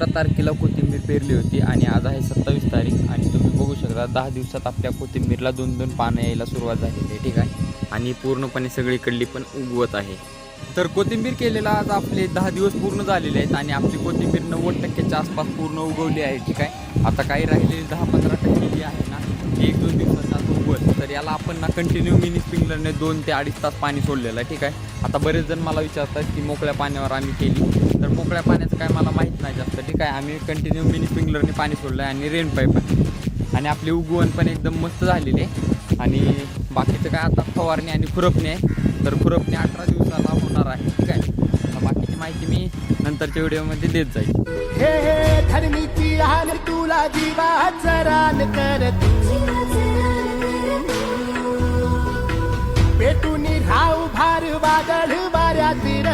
15 तारखेला कोथिंबीर पेरली होती आणि आज आहे 27 तारीख आणि तुम्ही बघू शकता 10 दिवसात आपल्या कोथिंबीरला 2-2 पानं यायला सुरुवात झालेली आहे. ठीक आहे, आणि पूर्णपणे सगळीकडली पण उगवत आहे. तर कोथिंबीर केलेला आज आपले 10 दिवस पूर्ण झालेले आहेत आणि आपली कोथिंबीर 90%च्या आसपास पूर्ण उगवली आहे. ठीक आहे, आता काही राहिलेली 10-15% जी आहे ना ती 1-2 दिवसात आता उगवत. तर याला आपण ना कंटिन्यू मिनी स्प्रिंकलरने 2 ते 2.5 तास पाणी सोडलेलं आहे. ठीक आहे, आता बरेच जण मला विचारतात की मोकळ्या पाण्यावर आम्ही केली, तर मोकळ्या पाण्याचं काय मला माहीत नाही जास्त. ठीक आहे, आम्ही कंटिन्यू मिनी स्प्रिंकलरने पाणी सोडलं आहे आणि रेन पाईप आहे आणि आपली उगवण पण एकदम मस्त झालेली आहे. आणि बाकीचं काय आता फवारणी आणि खुरपणी आहे, तर खुरपणी 18 दिवसाला होणार आहे. ठीक आहे, आता बाकीची माहिती मी नंतरच्या व्हिडिओमध्ये देत जाईल. हे हे धरणीची हाल तुला जीवाचं रान कर पेटून राहू भार वादळ वाऱ्यातील